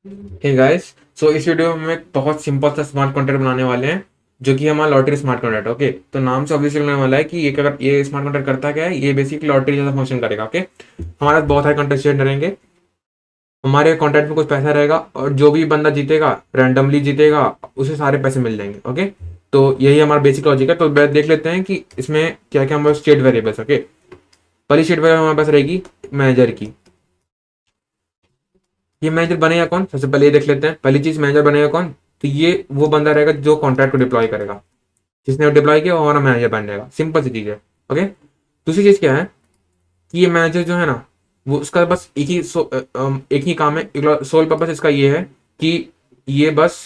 Hey guys, सो इस video में हम एक बहुत सिंपल सा स्मार्ट कॉन्ट्रैक्ट बनाने वाले हैं जो कि हमारा लॉटरी स्मार्ट कॉन्ट्रैक्ट। ओके, तो नाम से ऑब्वियसली लगने वाला है कि ये स्मार्ट कॉन्ट्रैक्ट करता क्या है। ये बेसिकली लॉटरी जैसा फंक्शन करेगा। ओके, हमारे पास बहुत सारे कंटेस्टेंट रहेंगे, हमारे कॉन्ट्रैक्ट में कुछ पैसा रहेगा और जो भी बंदा जीतेगा, रैंडमली जीतेगा, उसे सारे पैसे मिल जाएंगे। ओके, तो यही हमारा बेसिक लॉजिक है। तो देख लेते हैं कि इसमें क्या क्या हमारे स्टेट वेरिएबल्स। ओके, पहली स्टेट वेरिएबल हमारे पास रहेगी मैनेजर की। ये मैनेजर बनेगा कौन, सबसे पहले ये देख लेते हैं। पहली चीज, मैनेजर बनेगा कौन, तो ये वो बंदा रहेगा जो कॉन्ट्रैक्ट को डिप्लॉय करेगा। जिसने डिप्लॉय किया वो हमारा मैनेजर बन जाएगा। सिंपल सी चीज है। ओके, दूसरी चीज क्या है कि ये मैनेजर जो है ना, वो उसका बस एक ही काम है, सोल पर्पस इसका ये है कि ये बस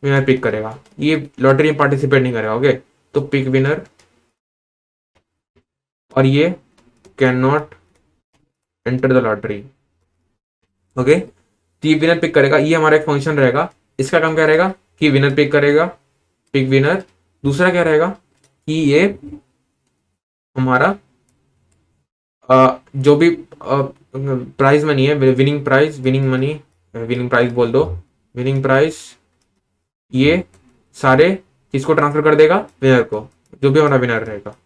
विनर पिक करेगा, ये लॉटरी में पार्टिसिपेट नहीं करेगा। ओके, तो पिक विनर, और ये can not enter the lottery. Okay, तो ये विनर पिक करेगा, ये हमारा एक फंक्शन रहेगा। इसका काम क्या रहेगा कि विनर पिक करेगा, पिक विनर। दूसरा क्या रहेगा कि ये हमारा जो भी प्राइज मनी है, winning prize, winning money, winning prize बोल दो, विनिंग प्राइज, ये सारे किसको ट्रांसफर कर देगा, विनर को, जो भी हमारा विनर रहेगा।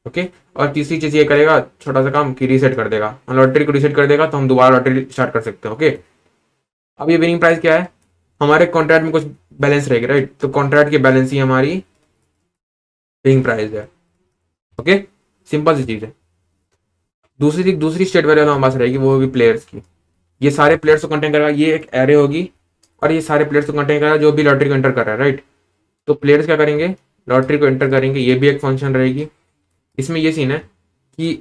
ओके, और तीसरी चीज ये करेगा, छोटा सा काम कि रीसेट कर देगा, लॉटरी को रीसेट कर देगा तो हम दोबारा लॉटरी स्टार्ट कर सकते हैं। ओके, अब ये विनिंग प्राइस क्या है, हमारे कॉन्ट्रैक्ट में कुछ बैलेंस रहेगी, राइट, तो कॉन्ट्रैक्ट की बैलेंस ही हमारी विनिंग प्राइस है। ओके, सिंपल सी चीज है। दूसरी स्टेट वेरिएबल हमारे पास रहेगी, वो होगी प्लेयर्स की। ये सारे प्लेयर्स को कंटेन करेगा, ये एक एरे होगी, और ये सारे प्लेयर्स को कंटेन करेगा जो भी लॉटरी को एंटर कर रहा है, राइट। तो प्लेयर्स क्या करेंगे, लॉटरी को एंटर करेंगे, ये भी एक फंक्शन रहेगी। इसमें ये सीन है कि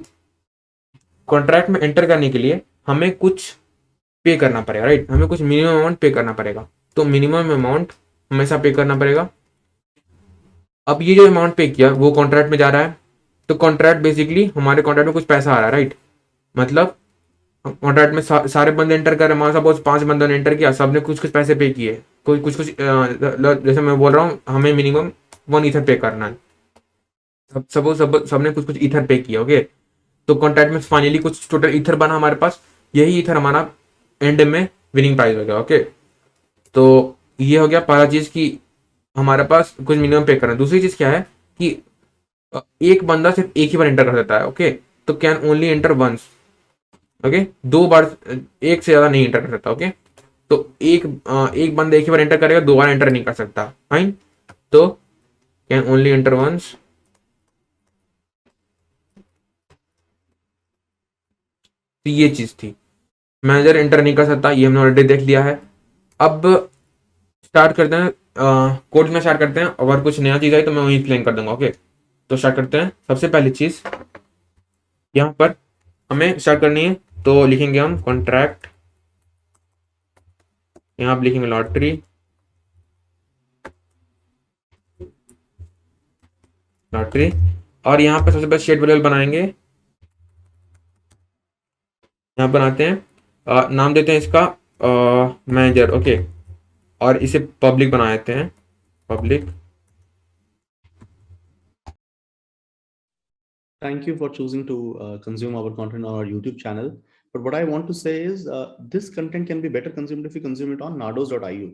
कॉन्ट्रैक्ट में एंटर करने के लिए हमें कुछ पे करना पड़ेगा, राइट, हमें कुछ मिनिमम अमाउंट पे करना पड़ेगा। तो मिनिमम अमाउंट हमेशा पे करना पड़ेगा। अब ये जो अमाउंट पे किया वो कॉन्ट्रैक्ट में जा रहा है, तो कॉन्ट्रैक्ट बेसिकली हमारे कॉन्ट्रैक्ट में कुछ पैसा आ रहा है, राइट। मतलब कॉन्ट्रैक्ट में सारे बंदे एंटर कर रहे हैं, हमारे सपोज 5 बंदों ने एंटर किया, सबने कुछ कुछ पैसे पे किए, कोई कुछ कुछ जैसे मैं बोल रहा हूँ हमें मिनिमम 1 ईथर पे करना है। सपोज सबने कुछ कुछ ईथर पे किया। ओके, तो कॉन्ट्रैक्ट में फाइनली कुछ टोटल ईथर बना हमारे पास, यही ईथर हमारा एंड में विनिंग प्राइस हो गया। ओके, तो ये हो गया पहला चीज कि हमारे पास कुछ मिनिमम पे करना है। दूसरी चीज क्या है कि एक बंदा सिर्फ एक ही बार एंटर कर सकता है। ओके, तो can only enter once. Okay, 2 बार, एक से ज्यादा नहीं एंटर कर सकता। ओके, तो एक बंदा एक ही बार एंटर करेगा, 2 बार एंटर नहीं कर सकता। फाइन, तो कैन ओनली एंटर वंस। तो ये चीज थी, मैनेजर एंटर नहीं कर सकता, ये हमने ऑलरेडी देख लिया है। अब स्टार्ट करते हैं, कोड में स्टार्ट करते हैं, अगर कुछ नया चीज आई तो मैं वही एक्सप्लेन कर दूंगा। ओके, तो स्टार्ट करते हैं। सबसे पहली चीज यहाँ पर हमें स्टार्ट करनी है, तो लिखेंगे हम कॉन्ट्रैक्ट, यहाँ पर लिखेंगे लॉटरी, लॉटरी, और यहाँ पर सबसे पहले स्टेट वेरिएबल बनाएंगे। यहाँ बनाते हैं, नाम देते हैं इसका मैनेजर। ओके, और इसे पब्लिक बना देते हैं, public. Thank you for choosing to consume our content on our YouTube channel. But what I want to say is this content can be better consumed if you consume it on nados.io,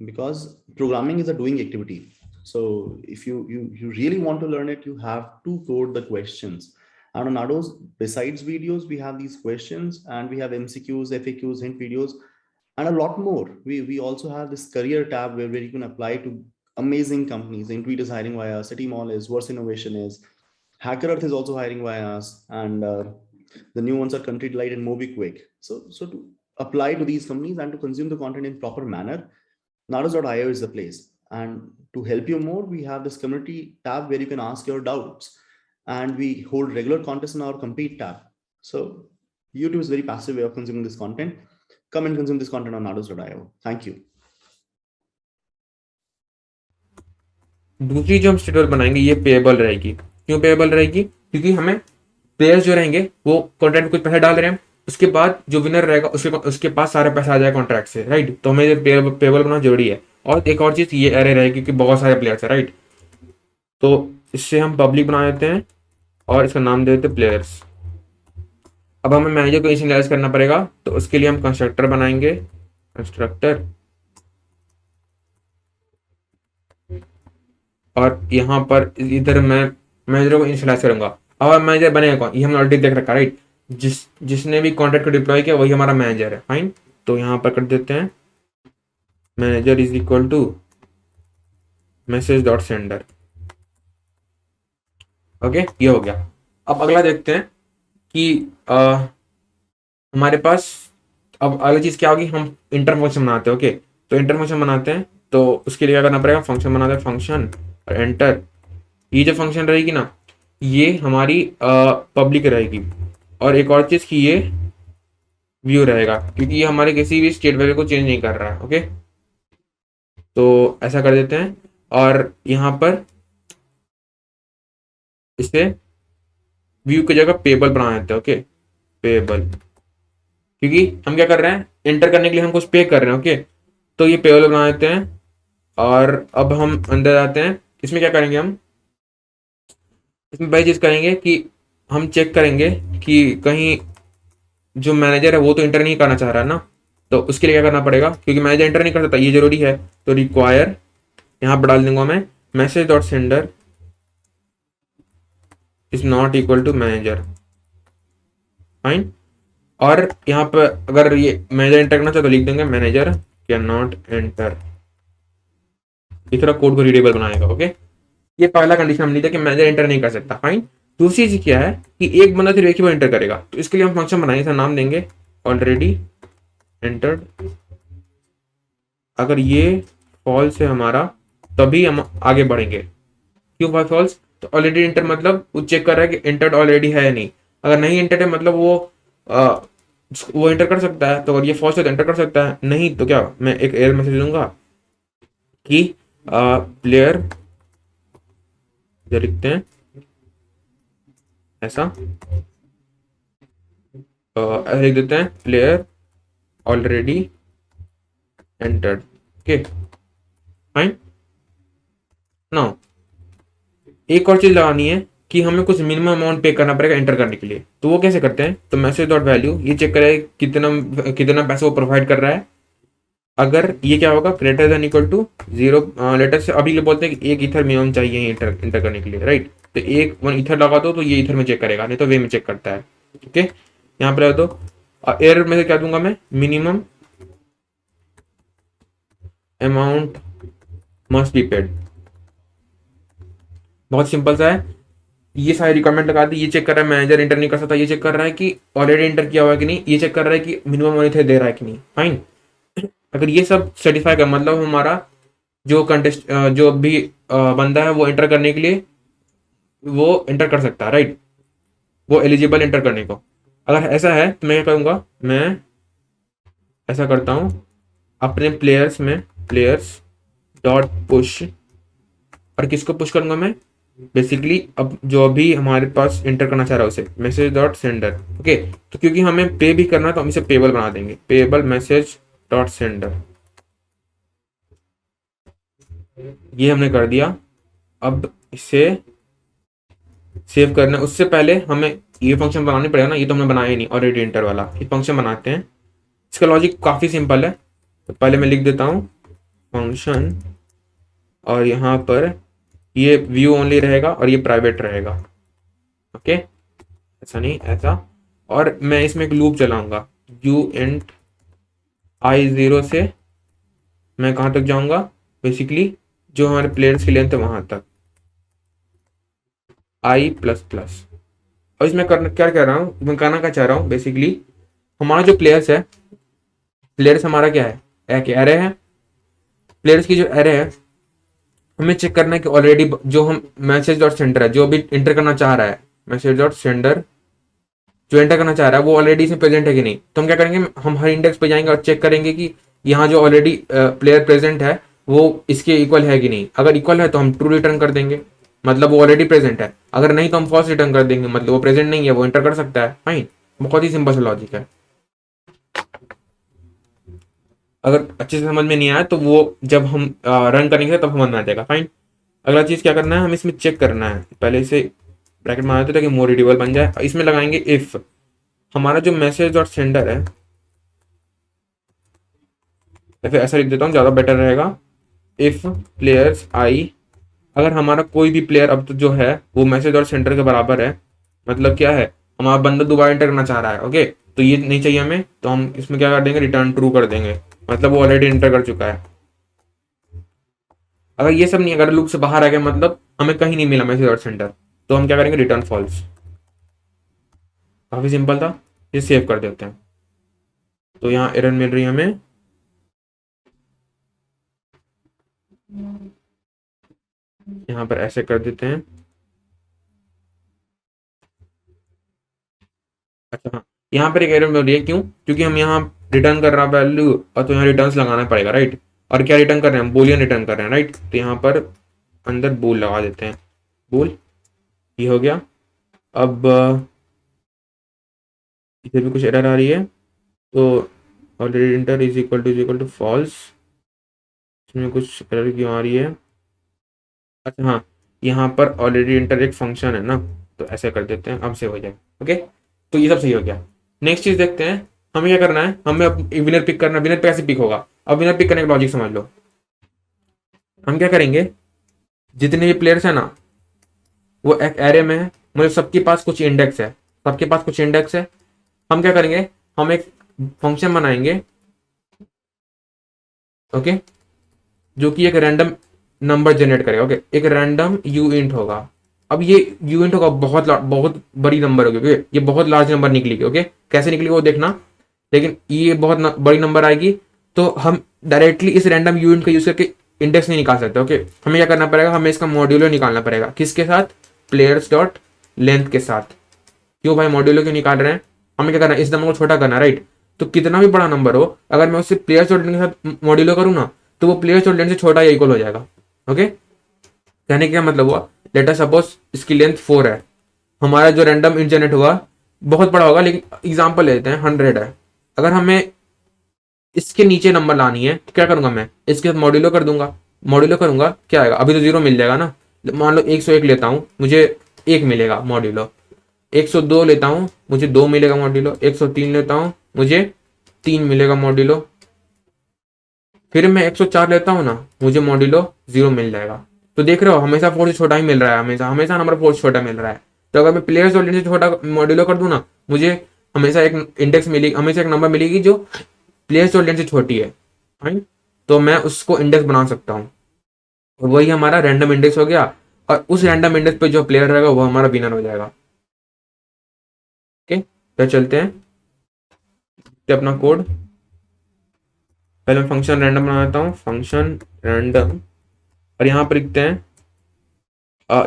because programming is a doing activity. So if you really want to learn it, you have to code the questions. And on Nados, besides videos, we have these questions and we have MCQs, FAQs, hint videos, and a lot more. We also have this career tab where you can apply to amazing companies. Intuit is hiring via us, City Mall is, Verse Innovation is, Hacker Earth is also hiring via us, and the new ones are Country Delight and MobiQuick. So to apply to these companies and to consume the content in proper manner, Nados.io is the place. And to help you more, we have this community tab where you can ask your doubts, and we hold regular contests in our compete tab. So YouTube is a very passive way of consuming this content. Come and consume this content on Nados.io. Thank you. दूसरी जो हम state variable बनाएंगे ये payable रहेगी। क्यों payable रहेगी, क्योंकि हमें प्लेयर्स जो रहेंगे वो कॉन्ट्रैक्ट में कुछ पैसे डाल रहे हैं, उसके बाद जो विनर रहेगा उसके पास सारे पैसे आ जाए कॉन्ट्रैक्ट से, राइट। तो हमें पेएबल बनाना जरूरी है। और एक और चीज, ये एरे रहेगी क्योंकि बहुत सारे प्लेयर्स है, राइट। तो इससे हम पब्लिक बना देते हैं और इसका नाम दे देते हैं प्लेयर्स। अब हमें मैनेजर को इनिशियलाइज करना पड़ेगा, तो उसके लिए हम कंस्ट्रक्टर बनाएंगे, कंस्ट्रक्टर, और यहाँ पर इधर मैं मैनेजर को इनिशियलाइज करूंगा। अब मैनेजर बनेगा कौन, ये हमने ऑलरेडी देख रखा, राइट। जिसने भी कॉन्ट्रैक्ट को डिप्लॉय किया वही हमारा मैनेजर है, फाइन। तो यहाँ पर कर देते हैं manager is equal to message dot sender. Okay, ये हो गया। अब अगला देखते हैं कि हमारे पास अब अगली चीज क्या होगी, हम इंटर फंक्शन बनाते हैं। ओके, तो इंटर फंक्शन बनाते हैं, तो उसके लिए क्या करना पड़ेगा, फंक्शन बनाते हैं, फंक्शन और एंटर। ये जो फंक्शन रहेगी ना, ये हमारी पब्लिक रहेगी, और एक और चीज की ये व्यू रहेगा, क्योंकि ये हमारे किसी भी स्टेट वेरिएबल को चेंज नहीं कर रहा है। ओके, तो ऐसा कर देते हैं, और यहाँ पर इसे व्यू की जगह पेबल बना देते हैं। ओके, पेबल, क्योंकि हम क्या कर रहे हैं, एंटर करने के लिए हम कुछ पे कर रहे हैं। ओके, तो ये पेबल बना देते हैं, और अब हम अंदर आते हैं। इसमें क्या करेंगे, हम इसमें पहली चीज करेंगे कि हम चेक करेंगे कि कहीं जो मैनेजर है वो तो एंटर नहीं करना चाह रहा है ना, तो उसके लिए क्या करना पड़ेगा, क्योंकि मैनेजर एंटर नहीं कर सकता, ये जरूरी है। तो रिक्वायर, यहाँ पर डाल दूंगा मैं message dot sender is not equal to manager, fine. और यहाँ पर अगर ये मैनेजर एंटर करना चाहे तो लिख देंगे मैनेजर कैन नॉट एंटर। इस तरह कोड को रीडेबल बनाएगा। ओके, ये पहला कंडीशन हम लिखा कि मैनेजर एंटर नहीं कर सकता, फाइन। दूसरी चीज क्या है कि एक बंदा सिर्फ एक ही बार एंटर करेगा, तो इसके लिए हम फंक्शन बनाएंगे, इसका नाम देंगे ऑलरेडी एंटर्ड। अगर ये फॉल्स है हमारा, तभी हम आगे बढ़ेंगे। क्यों फॉल्स, तो ऑलरेडी एंटर मतलब वो चेक कर रहा है कि एंटर्ड ऑलरेडी है या नहीं। अगर नहीं एंटर्ड है मतलब वो एंटर कर सकता है, तो अगर ये फॉल्स है तो एंटर कर सकता है, नहीं तो क्या, मैं एक एरर मैसेज दूंगा कि प्लेयर, जो लिखते हैं ऐसा, लिख देते हैं player already entered. Okay, fine. Now एक और चीज लगानी है कि हमें कुछ मिनिमम अमाउंट पे करना पड़ेगा एंटर करने के लिए। तो वो कैसे करते हैं, तो मैसेज डॉट वैल्यू ये चेक करे कितना कितना पैसा वो प्रोवाइड कर रहा है। अगर ये क्या होगा, greater than equal to 0, later से अभी बोलते हैं कि 1 ईथर मिनिमम चाहिए इंटर करने के लिए, राइट। तो 1 ईथर लगा दो तो ये ईथर में चेक करेगा, नहीं तो वे में चेक करता है। ओके, यहाँ पर तो एरर में से क्या दूंगा मैं, minimum amount must be paid. बहुत सिंपल सा है, ये सारी रिक्वायरमेंट लगा दी। ये चेक कर रहा है मैनेजर एंटर नहीं कर सकता, ये चेक कर रहा है कि ऑलरेडी एंटर किया हुआ है कि नहीं, ये चेक कर रहा है कि मिनिमम मनी थे दे रहा है कि नहीं, फाइन। अगर ये सब सेटिस्फाई कर, मतलब हमारा जो कंटेस्ट जो भी बंदा है वो एंटर करने के लिए वो एंटर कर सकता है, राइट, वो एलिजिबल एंटर करने को। अगर ऐसा है तो मैं क्या करूँगा, मैं ऐसा करता हूँ अपने प्लेयर्स में प्लेयर्स डॉट पुश, और किसको पुश करूंगा मैं, बेसिकली अब जो अभी हमारे पास एंटर करना चाह रहा है उसे मैसेज डॉट सेंडर। ओके, तो क्योंकि हमें पे भी करना है तो हम इसे पेबल बना देंगे, पेबल मैसेज डॉट सेंडर। ये हमने कर दिया। अब इसे सेव करना, उससे पहले हमें ये फंक्शन बनानी पड़ेगा ना, ये तो हमने बनाया ही नहीं ऑलरेडी एंटर वाला। ये फंक्शन बनाते हैं, इसका लॉजिक काफ़ी सिंपल है। तो पहले मैं लिख देता हूँ फंक्शन, और यहाँ पर ये व्यू ओनली रहेगा और ये प्राइवेट रहेगा। ओके, ऐसा नहीं, ऐसा। और मैं इसमें एक लूप चलाऊंगा, यू एंड I0 से मैं कहाँ तक जाऊंगा, बेसिकली जो हमारे प्लेयर्स की लेंथ है वहां तक, I++। और इसमें करना क्या कह रहा हूँ, मैं कहना क्या चाह रहा हूँ, बेसिकली हमारा जो प्लेयर्स है, प्लेयर्स हमारा क्या है, एक एरे है। प्लेयर्स की जो एरे है हमें चेक करना है कि ऑलरेडी जो हम मैसेज डॉट सेंडर है, जो अभी इंटर करना चाह रहा है, मैसेज डॉट सेंडर जो एंटर करना चाह रहा है वो ऑलरेडी इसमें प्रेजेंट है कि नहीं। तो हम क्या करेंगे, हम हर इंडेक्स पे जाएंगे और चेक करेंगे कि यहाँ जो ऑलरेडी प्लेयर प्रेजेंट है वो इसके इक्वल है कि नहीं। अगर इक्वल है तो हम ट्रू रिटर्न कर देंगे, मतलब वो ऑलरेडी प्रेजेंट है। अगर नहीं तो हम फॉल्स रिटर्न कर देंगे, मतलब वो प्रेजेंट नहीं है, वो एंटर कर सकता है, फाइन। बहुत ही सिंपल सा लॉजिक है। अगर अच्छे से समझ में नहीं आया तो वो जब हम रन करेंगे तब समझ में आ जाएगा, फाइन। अगला चीज क्या करना है, हम इसमें चेक करना है, पहले इसे ब्रैकेट में आते ताकि मोर रीडेबल बन जाए। इसमें लगाएंगे इफ हमारा जो मैसेज डॉट सेंडर है या फिर ऐसा लिख देता हूँ, ज़्यादा बेटर रहेगा। इफ प्लेयर्स आई, अगर हमारा कोई भी प्लेयर अब तो जो है वो मैसेज और सेंटर के बराबर है, मतलब क्या है, हमारा बंदा दोबारा एंटर करना चाह रहा है, ओके, तो ये नहीं चाहिए हमें, तो हम इसमें क्या कर देंगे, रिटर्न ट्रू कर देंगे, मतलब वो ऑलरेडी एंटर कर चुका है। अगर ये सब नहीं, अगर लूप से बाहर आ गया, मतलब हमें कहीं नहीं मिला मैसेज और सेंटर, तो हम क्या करेंगे, रिटर्न फॉल्स। काफी सिंपल था, ये सेव कर देते हैं। तो यहाँ एरर मिल रही है हमें, यहाँ पर ऐसे कर देते हैं। अच्छा हाँ, यहाँ पर एक एरर मिल रही है, क्यों, क्योंकि हम यहाँ रिटर्न कर रहा है वैल्यू, और तो यहाँ रिटर्न लगाना पड़ेगा, राइट। और क्या रिटर्न कर रहे हैं हम, बोलियन रिटर्न कर रहे हैं, राइट। तो यहाँ पर अंदर बोल लगा देते हैं, बोल, ये हो गया। अब इधर भी कुछ एरर आ रही है, तो already enter is equal to false, इसमें कुछ एरर क्यों आ रही है। अच्छा हाँ, यहाँ पर ऑलरेडी इंटर एक फंक्शन है ना, तो ऐसे कर देते हैं, अब से हो जाए, ओके। तो ये सब सही हो गया। नेक्स्ट चीज देखते हैं, हमें क्या करना है, हमें अब विनर पिक करना है। विनर कैसे पिक होगा, अब विनर पिक करने का लॉजिक समझ लो। हम क्या करेंगे, जितने भी प्लेयर्स है ना, वो एक एरे में है, मतलब सबके पास कुछ इंडेक्स है, सबके पास कुछ इंडेक्स है। हम क्या करेंगे, हम एक फंक्शन बनाएंगे, ओके, जो कि एक रैंडम नंबर जनरेट करेगा, ओके, एक रैंडम यू इंट होगा। अब ये यू इंट होगा बहुत बड़ी नंबर होगी, ओके, ये बहुत लार्ज नंबर निकलेगी, ओके, कैसे निकलेगी वो देखना, लेकिन ये बहुत बड़ी नंबर आएगी, तो हम डायरेक्टली इस रैंडम यू इंट का यूज करके इंडेक्स नहीं निकाल सकते, ओके। हमें क्या करना पड़ेगा, हमें इसका मॉड्यूलो निकालना पड़ेगा, किसके साथ, प्लेयर्स डॉट लेंथ के साथ। क्यों भाई मॉड्यूलो क्यों निकाल रहे हैं, हमें क्या करना है, इस नंबर को छोटा करना, राइट। तो कितना भी बड़ा नंबर हो, अगर मैं उससे प्लेयर्स डॉट लेंथ के साथ मॉड्यूलो करूँ ना, तो वो प्लेयर्स डॉट लेंथ से छोटा या इक्वल हो जाएगा, ओके। कहने का क्या मतलब हुआ, लेट अस सपोज इसकी लेंथ 4 है, हमारा जो रैंडम इंट जनरेट हुआ बहुत बड़ा होगा, लेकिन एग्जांपल लेते हैं 100 है। अगर हमें इसके नीचे नंबर लानी है, तो क्या करूंगा, मैं इसके साथ मॉड्यूलो कर दूंगा, मॉड्यूलो करूंगा, क्या आएगा, अभी तो 0 मिल जाएगा ना। मान लो 101 लेता हूँ, मुझे 1 मिलेगा मॉड्यूलो। 102 लेता हूँ, मुझे 2 मिलेगा मॉड्यूलो। 103 लेता हूँ, मुझे 3 मिलेगा मॉड्यूलो। फिर मैं 104 लेता हूँ ना, मुझे मॉड्यूलो 0 मिल जाएगा। तो देख रहे हो, हमेशा 4 से छोटा ही मिल रहा है, हमेशा हमेशा नंबर 4 से छोटा मिल रहा है। तो अगर मैं प्लेयर्स और से छोटा मॉड्यूलो कर दूं ना, मुझे हमेशा एक इंडेक्स मिलेगी, हमेशा एक नंबर मिलेगी जो प्लेयर्स और से छोटी है, फाइन। तो मैं उसको इंडेक्स बना सकता हूँ, और वही हमारा रैंडम इंडेक्स हो गया। और उस रैंडम इंडेक्स पे जो प्लेयर रहेगा वो हमारा विनर हो जाएगा, ओके। तो चलते हैं, तो अपना कोड, पहले मैं फंक्शन रैंडम बना देता हूँ, फंक्शन रैंडम, और यहाँ पर लिखते हैं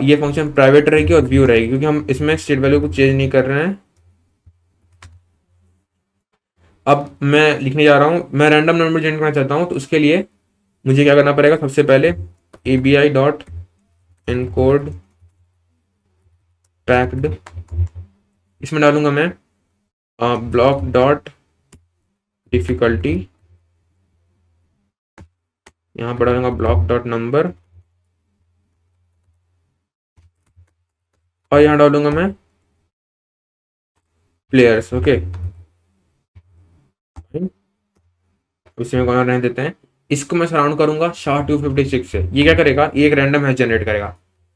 ये फंक्शन प्राइवेट रहेगी और व्यू रहेगी, क्योंकि हम इसमें स्टेट वैल्यू को चेंज नहीं कर रहे हैं। अब मैं लिखने जा रहा हूँ, मैं रैंडम नंबर जनरेट करना चाहता हूँ, तो उसके लिए मुझे क्या करना पड़ेगा, सबसे पहले ABI डॉट एनकोड पैक्ड, इसमें डालूंगा मैं ब्लॉक डॉट डिफिकल्टी, यहाँ पर डालूंगा ब्लॉक डॉट नंबर, और यहाँ डालूंगा मैं प्लेयर्स, ओके। इसमें कौन रहने देते हैं, इसको मैं सराउंड करूंगा SHA-256 से। ये क्या करेगा, ये एक रैंडम हैश जनरेट करेगा।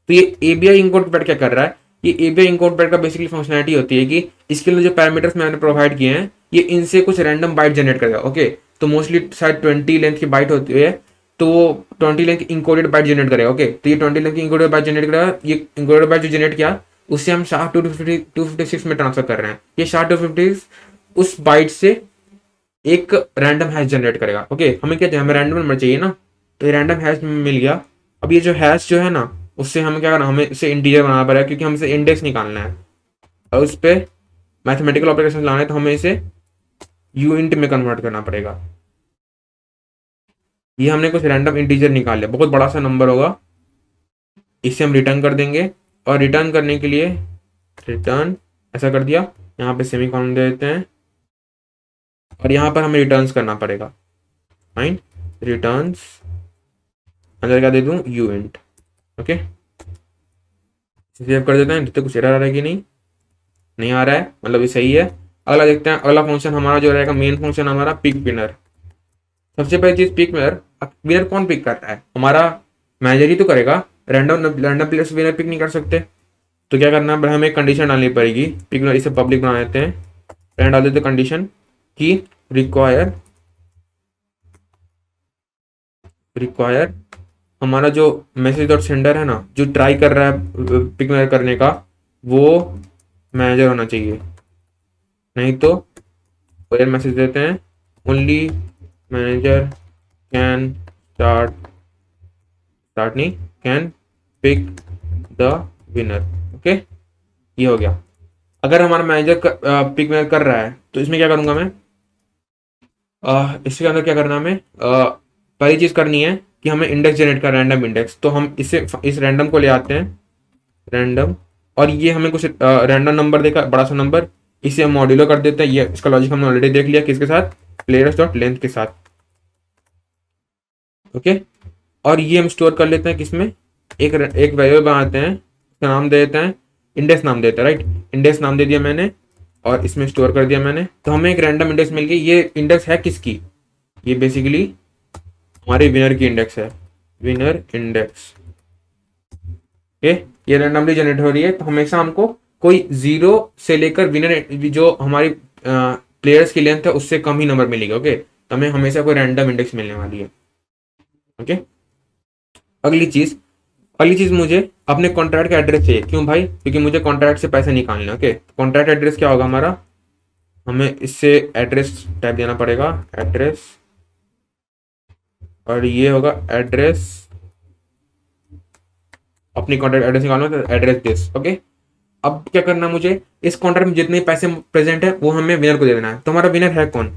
तो ये ABI इंकोड पैड क्या कर रहा है, ये ABI इंकोड पैड का बेसिकली फंक्शनलिटी होती है कि इसके लिए जो पैरामीटर्स मैंने प्रोवाइड किए हैं, ये इनसे कुछ रैंडम बाइट जनरेट करेगा, ओके। तो मोस्टली शायद 20 लेंथ की बाइट होती है, तो वो 20 लेंथ की इंकोडेड बाइट जनरेट करेगा, ओके। तो ये 20 लेंथ की इंकोडेड बाइट जनरेट करेगा। ये इंकोडेड बाइट जो जनरेट किया, उससे हम SHA-256 में ट्रांसफर कर रहे हैं। ये SHA-256 उस बाइट से एक रैंडम हैश जनरेट करेगा, ओके। हमें क्या चाहिए, हमें रैंडम नंबर चाहिए ना, तो ये रैंडम हैश मिल गया। अब ये जो हैश जो है ना, उससे हमें क्या करना, हमें इसे इंटीजर बनाना पड़ेगा, क्योंकि हमें इसे इंडेक्स निकालना है और उस पर मैथमेटिकल ऑपरेशन लाना है, तो हमें इसे यू इंट में कन्वर्ट करना पड़ेगा। ये हमने कुछ रैंडम इंटीजर निकाल लिया, बहुत बड़ा सा नंबर होगा, इसे हम रिटर्न कर देंगे। और रिटर्न करने के लिए रिटर्न ऐसा कर दिया, यहाँ पे सेमीकोलन दे देते हैं, और यहाँ पर हमें रिटर्न्स करना पड़ेगा, फाइन। रिटर्न्स अंदर क्या दे दूं, यू इंट, ओके। सेव कर देते हैं, देखते कुछ एरर आ रहा है कि नहीं आ रहा है, मतलब ये सही है। अगला देखते हैं, अगला फंक्शन हमारा जो रहेगा, मेन फंक्शन हमारा पिक विनर। सबसे पहली चीज पिक विनर। विनर कौन पिक करता है? हमारा मैनेजर ही तो करेगा, रैंडम रैंडम प्लेयर से विनर पिक नहीं कर सकते। तो क्या करना है, हमें कंडीशन डालनी पड़ेगी। पिक विनर, इसे पब्लिक बना देते हैं, पहले डाल देते कंडीशन की रिक्वायर हमारा जो मैसेज डॉट सेंडर है ना, जो ट्राई कर रहा है पिक विनर करने का, वो मैनेजर होना चाहिए। नहीं तो कोई मैसेज देते हैं, ओनली मैनेजर कैन स्टार्ट नहीं, can pick the winner. Okay, ये हो गया। अगर हमारा मैनेजर पिक विनर कर रहा है तो इसमें क्या करूंगा मैं, इसके अंदर क्या करना है हमें, पहली चीज करनी है कि हमें इंडेक्स जनरेट कर, रैंडम इंडेक्स। तो हम इस रैंडम को ले आते हैं, रैंडम, और ये हमें कुछ रैंडम नंबर देगा, बड़ा सा नंबर, इसे हम मॉड्यूलो कर देते हैं। ये इसका लॉजिक हमने ऑलरेडी देख लिया, किसके साथ, प्लेयर्स डॉट लेंथ के साथ। ओके, और ये हम स्टोर कर लेते हैं किसमें, एक वेरिएबल बनाते हैं, उसका नाम दे देते हैं, इंडेक्स नाम देते हैं, राइट। इंडेक्स नाम दे दिया मैंने और इसमें स्टोर कर दिया मैंने। तो हमें एक रैंडम इंडेक्स मिल गई। ये इंडेक्स है किसकी, ये बेसिकली हमारे विनर की इंडेक्स है, विनर इंडेक्स। ओके, ये रैंडमली जनरेट हो रही है। तो हमेशा हमको कोई 0 से लेकर विनर, जो हमारी प्लेयर्स की लेंथ है उससे कम ही नंबर मिलेगा। ओके, तो हमें हमेशा कोई रैंडम इंडेक्स मिलने वाली है। ओके, अगली चीज मुझे अपने कॉन्ट्रैक्ट का एड्रेस चाहिए। क्यों भाई? क्योंकि मुझे कॉन्ट्रैक्ट से पैसे निकालने। ओके, कॉन्ट्रैक्ट एड्रेस क्या होगा हमारा, हमें इससे एड्रेस टाइप देना पड़ेगा, एड्रेस, और ये होगा एड्रेस, अपनी कॉन्ट्रैक्ट एड्रेस निकालना तो एड्रेस दिस। ओके, अब क्या करना है मुझे, इस कॉन्ट्रैक्ट में जितने पैसे प्रेजेंट है वो हमें विनर को दे देना है। तो हमारा विनर है कौन,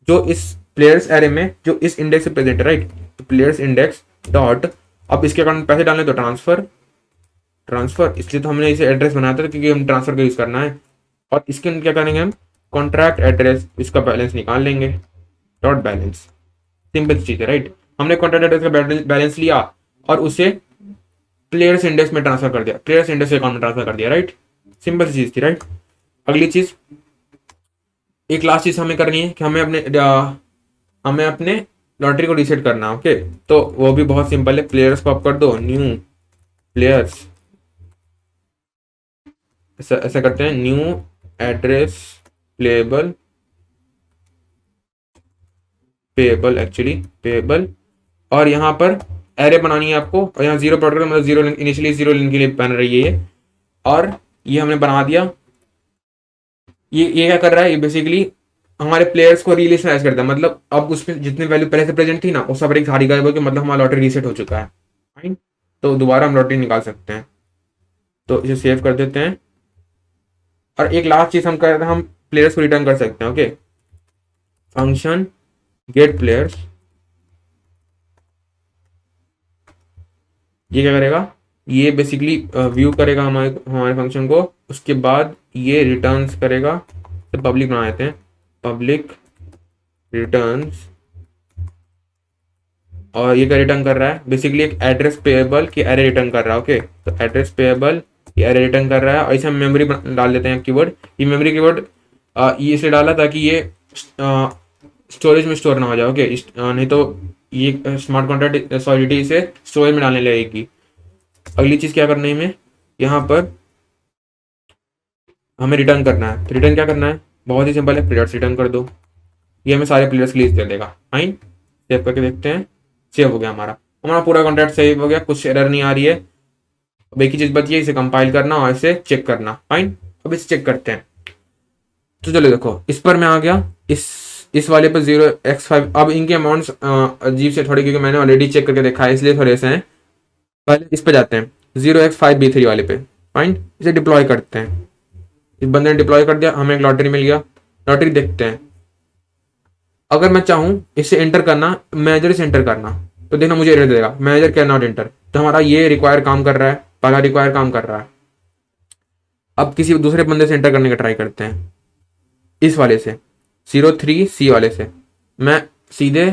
जो इस प्लेयर्स एरे में जो इस इंडेक्स से प्रेजेंट है, राइट। तो प्लेयर्स इंडेक्स डॉट, अब इसके अकाउंट में पैसे डालने तो ट्रांसफर, इसलिए तो हमने इसे एड्रेस बनाया था क्योंकि हम ट्रांसफर का यूज करना है। और इसके अंदर क्या करेंगे हम, कॉन्ट्रैक्ट एड्रेस, इसका बैलेंस निकाल लेंगे, डॉट बैलेंस। सिंपल चीज है, राइट। हमने कॉन्ट्रैक्ट एड्रेस का बैलेंस लिया और उसे प्लेयर्स इंडेक्स में ट्रांसफर कर दिया, प्लेयर्स इंडेक्स अकाउंट में ट्रांसफर कर दिया, राइट। सिंपल सी चीज थी, राइट। अगली चीज, एक लास्ट चीज हमें करनी है कि हमें अपने लॉटरी को रीसेट करना। ओके, तो वो भी बहुत सिंपल है। प्लेयर्स को आप कर दो न्यू प्लेयर्स, ऐसा करते हैं, न्यू एड्रेस पेएबल, और यहाँ पर एरे बनानी है आपको, और यहाँ 0 प्रोडक्ट मतलब 0 इनिशियली 0 लिंक के लिए बन रही है ये। और ये हमने बना दिया। ये क्या कर रहा है, ये बेसिकली हमारे प्लेयर्स को रीइनिशियलाइज करता है। मतलब अब उसमें जितनी वैल्यू पहले से प्रेजेंट थी ना, वो सब एक सारी गायब हो गई, मतलब हमारा लॉटरी रीसेट हो चुका है, फाइन। तो दोबारा हम लॉटरी निकाल सकते हैं। तो इसे सेव कर देते हैं। और एक लास्ट चीज हम कर रहे हैं, हम प्लेयर्स को रिटर्न कर सकते हैं। ओके, फंक्शन गेट प्लेयर्स, ये क्या करेगा, ये बेसिकली व्यू करेगा हमारे फंक्शन को। उसके बाद ये रिटर्न्स करेगा, तो पब्लिक बना देते हैं, पब्लिक रिटर्न्स। और ये क्या रिटर्न कर रहा है, बेसिकली एक एड्रेस पेएबल की एरे रिटर्न कर रहा है। ओके, तो एड्रेस पेएबल ये एरे रिटर्न कर रहा है। और इसे हम मेमोरी डाल देते हैं कीवर्ड। ये मेमोरी कीवर्ड ये इसलिए डाला ताकि ये स्टोरेज में स्टोर ना हो जाए। ओके, नहीं तो ये स्मार्ट कॉन्ट्रैक्ट सॉलिडिटी इसे स्टोरेज में डालने लगेगी। अगली चीज क्या करनी है हमें, यहाँ पर हमें रिटर्न करना है। तो रिटर्न क्या करना है, बहुत ही सिंपल है, प्लेयर्स रिटर्न कर दो। ये हमें सारे प्लेयर्स की लिस्ट दे देगा, फाइन। सेव करके देखते हैं, सेव हो गया हमारा पूरा कॉन्ट्रैक्ट सेव हो गया, कुछ एरर नहीं आ रही है। अब एक ही चीज बची है, इसे कंपाइल करना और इसे चेक करना, फाइन। अब इसे चेक करते हैं। तो चलो देखो, इस पर मैं आ गया, इस वाले पर 0x5। अब इनके अमाउंट्स अजीब से थोड़े, क्योंकि मैंने ऑलरेडी चेक करके देखा है, इसलिए थोड़े से हैं। पहले इस पे जाते हैं, 0x5b3 वाले पे, फाइन। इसे डिप्लॉय करते हैं। इस बंदे ने डिप्लॉय कर दिया, हमें एक लॉटरी मिल गया। लॉटरी देखते हैं। अगर मैं चाहूँ इसे एंटर करना, मैनेजर से एंटर करना, तो देखना मुझे एरर देगा, मैनेजर कैन नॉट एंटर। तो हमारा ये रिक्वायर काम कर रहा है, पहला रिक्वायर काम कर रहा है। अब किसी दूसरे बंदे से एंटर करने का ट्राई करते हैं, इस वाले से 03C वाले से मैं सीधे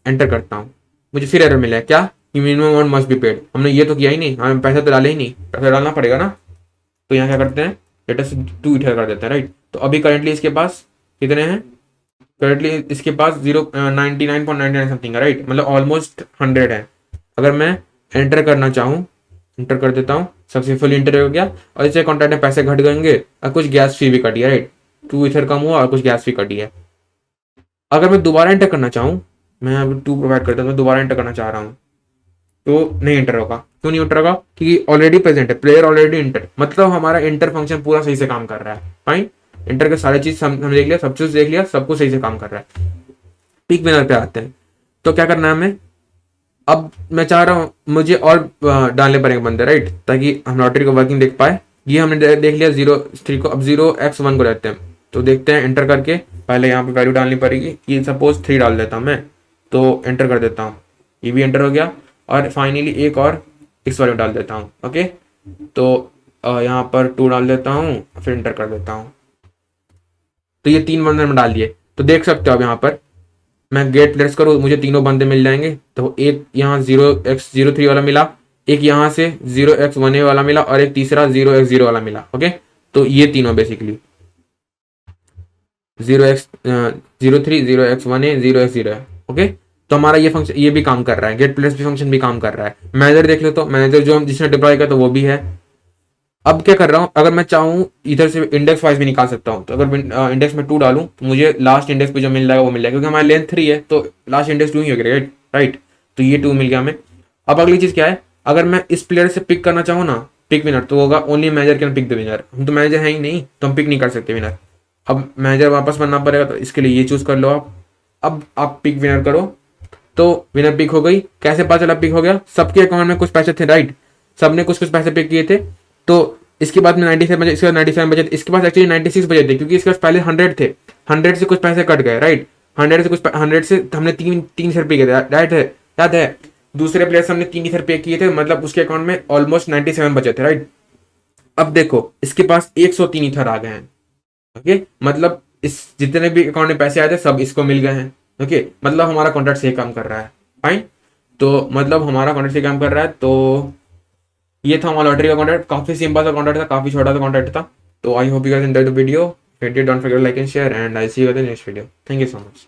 एंटर करता हूँ। मुझे फिर एरर मिला है, क्या, minimum amount must be paid. हमने ये तो किया ही नहीं, हमें पैसा तो डाले ही नहीं, पैसा डालना पड़ेगा ना। तो यहाँ क्या करते हैं, लेटेस्ट 2 इधर कर देते हैं, राइट। तो अभी करेंटली इसके पास कितने हैं, करेंटली इसके पास 99.99 समथिंग है, राइट, मतलब ऑलमोस्ट 100 है। अगर मैं एंटर करना चाहूँ, इंटर कर देता हूँ, सक्सेसफुली इंटर हो गया। और इससे कॉन्ट्रैक्ट में पैसे घट गएंगे और कुछ गैस फी भी कटी है, राइट, 2 इथर कम हुआ और कुछ गैस फी कटी है। अगर मैं दोबारा एंटर करना चाहूँ, मैं अभी 2 प्रोवाइड करता हूँ, मैं दोबारा एंटर करना चाह रहा हूँ तो नहीं एंटर होगा। क्यों नहीं एंटर होगा? क्योंकि ऑलरेडी प्रेजेंट है, प्लेयर ऑलरेडी इंटर, मतलब हमारा इंटर फंक्शन पूरा सही से काम कर रहा है। फाइन, इंटर के सारी चीज हमने देख लिया, सब चीज देख लिया, सब कुछ सही से काम कर रहा है। पिक विनर पे आते हैं, तो क्या करना है हमें? अब मैं चाह रहा हूँ मुझे और डालने पड़ेंगे बंदे, राइट, ताकि हम लॉटरी को वर्किंग देख पाए। ये हमने देख लिया 0 3 को, अब 0x1 को रहते हैं, तो देखते हैं एंटर करके। पहले यहाँ पे वैल्यू डालनी पड़ेगी, ये सपोज 3 डाल देता हूँ मैं, तो एंटर कर देता हूँ, ये भी एंटर हो गया। और फाइनली एक और इस वैल्यू डाल देता हूँ। ओके, तो यहाँ पर 2 डाल देता हूँ, फिर एंटर कर देता हूँ। तो ये 3 बंदे में डाल दिए, तो देख सकते हो अब यहाँ पर मैं गेट प्लेस करूँ, मुझे तीनों बंदे मिल जाएंगे। तो एक यहाँ 0x03 वाला मिला, एक यहाँ से 0x1a वाला मिला, और एक तीसरा 0x0 वाला मिला। ओके, तो ये तीनों बेसिकली 0x03 0x1a 0x0 है। ओके, तो हमारा ये फंक्शन ये भी काम कर रहा है, गेट प्लेस भी फंक्शन भी काम कर रहा है। मैनेजर देख लो, तो मैनेजर जो जिसने डिप्लॉय किया तो वो भी है। अब क्या कर रहा हूँ, अगर मैं चाहूँ इधर से इंडेक्स वाइज भी निकाल सकता हूँ। तो अगर इंडेक्स में 2 डालूँ तो मुझे लास्ट इंडेक्स पे जो मिल जाएगा वो मिल जाएगा, क्योंकि हमारा लेंथ 3 है तो लास्ट इंडेक्स 2 ही हो गया, राइट। तो ये 2 मिल गया हमें। अब अगली चीज क्या है, अगर मैं इस प्लेयर से पिक करना चाहूँ ना, पिक विनर, तो होगा only manager can pick the winner. हम तो मैनेजर है ही नहीं, तो हम पिक नहीं कर सकते विनर। अब मैनेजर वापस बनना पड़ेगा, तो इसके लिए ये चूज कर लो आप। अब आप पिक विनर करो, तो विनर पिक हो गई। कैसे पता चला पिक हो गया? सबके अकाउंट में कुछ पैसे थे, राइट, सबने कुछ कुछ पैसे पिक किए थे। तो इसके बाद में 97 बचे, इसके बाद 97 बचे, इसके पास एक्चुअली 96 बचे थे, क्योंकि इसके पास पहले 100 थे, 100 से कुछ पैसे कट गए, राइट, 100 से हमने तीन इथर पे किए थे, राइट है, याद है। दूसरे प्लेयर से हमने 3 इथर पे किए थे, मतलब उसके अकाउंट में ऑलमोस्ट 97 बचे थे, राइट। अब देखो इसके पास 103 इथर आ गए हैं। ओके, मतलब इस जितने भी अकाउंट में पैसे आए थे सब इसको मिल गए हैं। ओके, मतलब हमारा कॉन्ट्रैक्ट सही काम कर रहा है। फाइन, तो मतलब हमारा कॉन्ट्रैक्ट सही काम कर रहा है। तो ये था हमारा लॉटरी का कॉन्ट्रैक्ट, काफी सिंपल सा कॉन्ट्रैक्ट था, काफी छोटा सा कॉन्ट्रैक्ट था। तो I hope you guys enjoyed the video. If you did, don't forget to like and share, and I'll see you in the next video. Thank you so much.